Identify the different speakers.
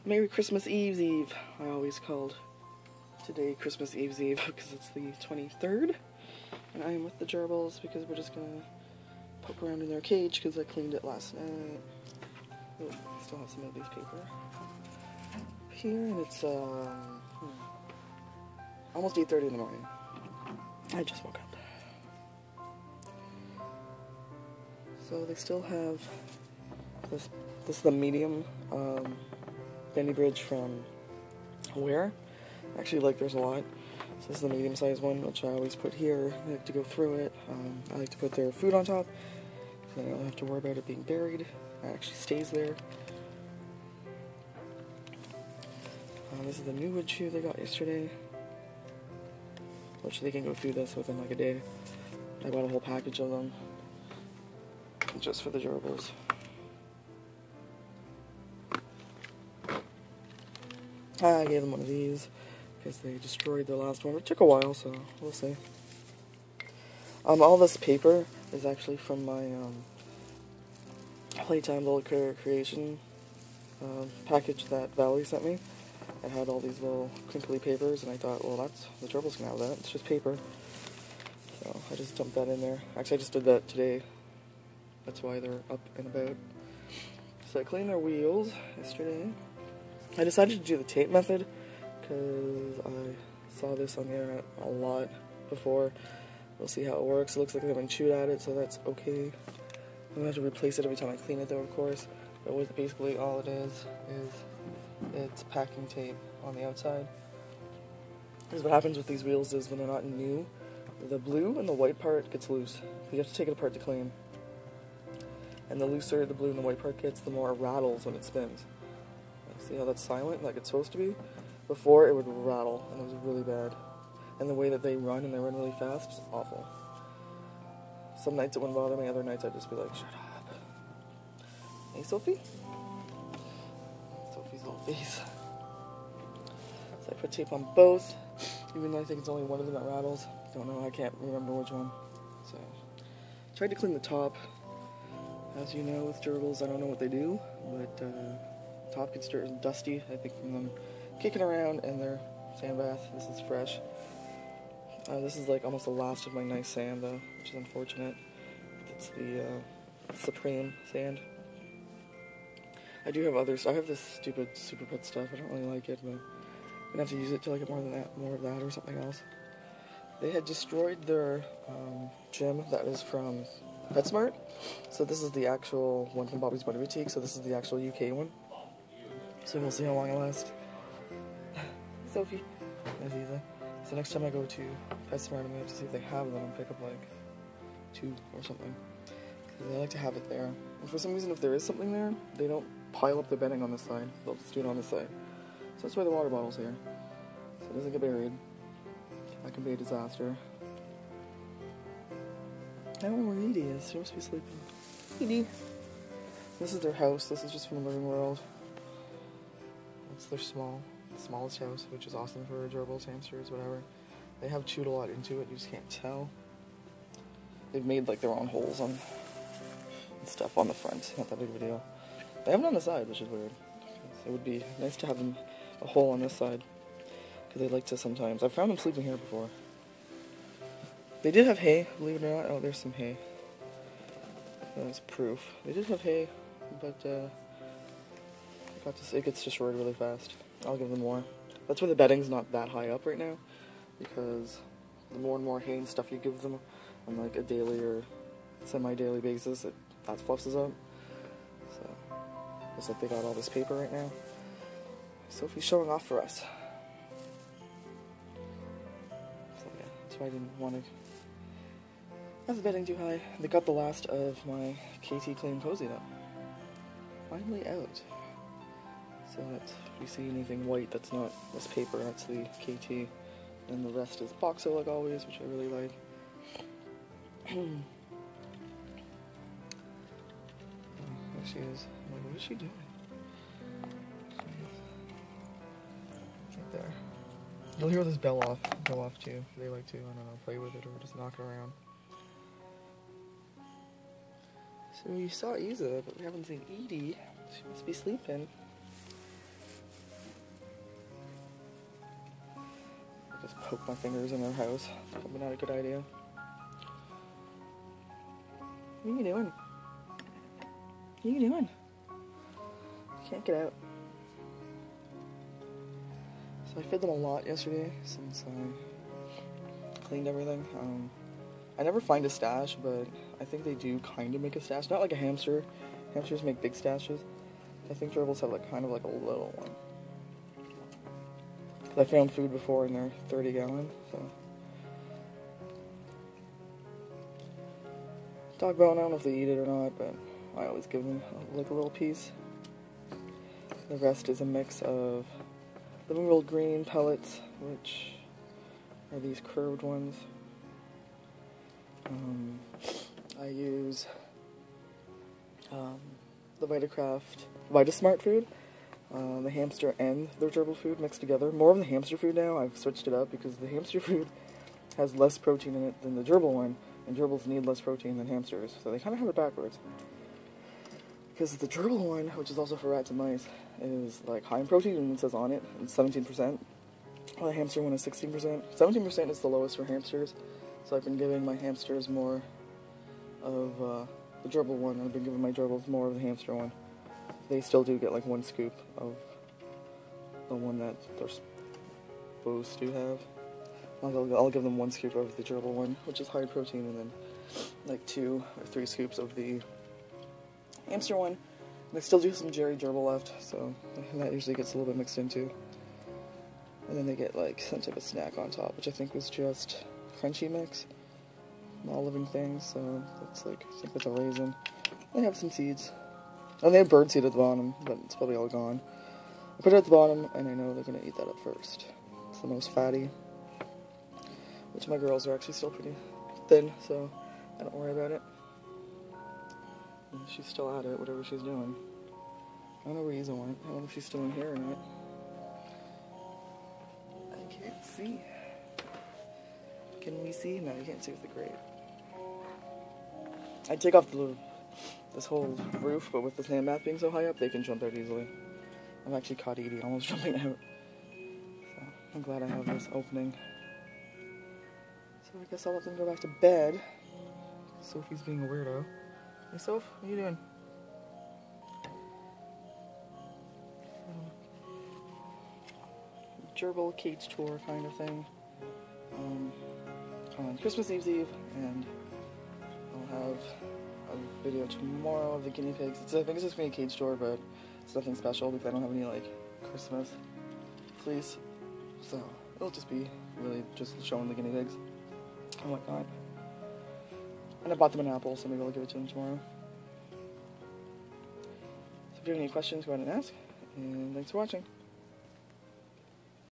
Speaker 1: Merry Christmas Eve's Eve. I always called today Christmas Eve's Eve because it's the 23rd. And I am with the Gerbils because we're just gonna poke around in their cage because I cleaned it last night. Oh, I still have some of these paper here, and it's almost 8:30 in the morning. I just woke up. So they still have this. This is the medium bendy bridge from Where. Actually, like, there's a lot. So this is the medium-sized one, which I always put here. I like to go through it. I like to put their food on top, so I don't have to worry about it being buried. It actually stays there. This is the new wood shoe they got yesterday, which they can go through this within like a day. I bought a whole package of them just for the Gerbils. I gave them one of these because they destroyed their last one. It took a while, so we'll see. All this paper is actually from my Playtime Little Creation package that Valerie sent me. It had all these little crinkly papers, and I thought, well, that's the Gerbils can have that. It's just paper. So I just dumped that in there. Actually, I just did that today. That's why they're up and about. So I cleaned their wheels yesterday. I decided to do the tape method because I saw this on the internet a lot before. We'll see how it works. It looks like I've been chewed at it, so that's okay. I'm going to have to replace it every time I clean it, though, of course. But what basically all it is it's packing tape on the outside. Because what happens with these wheels is when they're not new, the blue and the white part gets loose. You have to take it apart to clean. And the looser the blue and the white part gets, the more it rattles when it spins. See how that's silent, like it's supposed to be? Before, it would rattle, and it was really bad. And the way that they run, and they run really fast, is awful. Some nights it wouldn't bother me, other nights I'd just be like, shut up. Hey, Sophie? Sophie's little face. So I put tape on both, even though I think it's only one of them that rattles. Don't know, I can't remember which one. So, tried to clean the top. As you know, with Gerbils, I don't know what they do, but top gets dirt and dusty, I think, from them kicking around in their sand bath. This is fresh. This is like almost the last of my nice sand, though, which is unfortunate. It's the Supreme sand. I do have others. I have this stupid Super Pet stuff. I don't really like it, but I'm gonna have to use it till I get more of that or something else. They had destroyed their gym that is from PetSmart. So this is the actual one from Bobby's Bunny Boutique. So this is the actual UK one. So we'll see how long it lasts. Sophie. That's easy. So next time I go to PetSmart, I'm going to have to see if they have them and pick up like 2 or something. Because they like to have it there. And for some reason, if there is something there, they don't pile up the bedding on this side. They'll just do it on this side. So that's why the water bottle's here. So it doesn't get buried. That can be a disaster. I don't know where Eeddie is. She must be sleeping. Eeddie. This is their house. This is just from the living world. It's their smallest house, which is awesome for gerbils, hamsters, whatever. They have chewed a lot into it, you just can't tell. They've made like their own holes on and stuff on the front, not that big of a deal. They have it on the side, which is weird. It would be nice to have them a hole on this side, because they like to sometimes. I've found them sleeping here before. They did have hay, believe it or not. Oh, there's some hay. That's proof. They did have hay, but it gets destroyed really fast. I'll give them more. That's why the bedding's not that high up right now, because the more and more hay and stuff you give them on like a daily or semi-daily basis, that fluffs up. So, looks like they got all this paper right now. Sophie's showing off for us. So yeah, that's why I didn't want to have the bedding too high. They got the last of my KT Clean Cozy though. Finally out. So that's, if you see anything white that's not this paper, that's the KT. And the rest is Boxo like always, which I really like. There she is. I'm like, what is she doing? Right there. You'll hear this go off too. They like to, I don't know, play with it or just knock it around. So you saw Isa, but we haven't seen Eeddie. She must be sleeping. I just poke my fingers in their house. Probably not a good idea. What are you doing? What are you doing? Can't get out. So I fed them a lot yesterday since I cleaned everything. I never find a stash, but I think they do kind of make a stash. Not like a hamster. Hamsters make big stashes. I think gerbils have like kind of like a little one. I found food before in their 30-gallon, so. Dog bone, I don't know if they eat it or not, but I always give them like a little piece. The rest is a mix of living rolled green pellets, which are these curved ones. I use the VitaSmart food, the hamster and their gerbil food mixed together. More of the hamster food now. I've switched it up because the hamster food has less protein in it than the gerbil one, and gerbils need less protein than hamsters, so they kind of have it backwards. Because the gerbil one, which is also for rats and mice, is like high in protein, and it says on it, it's 17%. While the hamster one is 16%. 17% is the lowest for hamsters, so I've been giving my hamsters more of the gerbil one, and I've been giving my gerbils more of the hamster one. They still do get like 1 scoop of the one that they're supposed to have. I'll give them 1 scoop of the gerbil one, which is high protein, and then like 2 or 3 scoops of the hamster one. They still do some Jerry gerbil left, so that usually gets a little bit mixed into. And then they get like some type of snack on top, which I think was just crunchy mix. All living things, so that's like, I think that's a raisin. They have some seeds. And they have bird seed at the bottom, but it's probably all gone. I put it at the bottom, and I know they're going to eat that up first. It's the most fatty. Which my girls are actually still pretty thin, so I don't worry about it. And she's still at it, whatever she's doing. I don't know where Isa went. I don't know if she's still in here or not. I can't see. Can we see? No, you can't see with the grate. I'd take off this whole roof, but with the sand bath being so high up, they can jump out easily. I've actually caught Eeddie almost jumping out. So I'm glad I have this opening. So I guess I'll let them go back to bed. Sophie's being a weirdo. Hey Soph, what are you doing? Gerbil cage tour kind of thing. On Christmas Eve, and I'll have a video tomorrow of the guinea pigs. I think it's just going to be a cage tour, but it's nothing special because I don't have any like Christmas fleece, so it'll just be really just showing the guinea pigs and whatnot. And I bought them an apple, so maybe I'll give it to them tomorrow. So if you have any questions, go ahead and ask, and thanks for watching.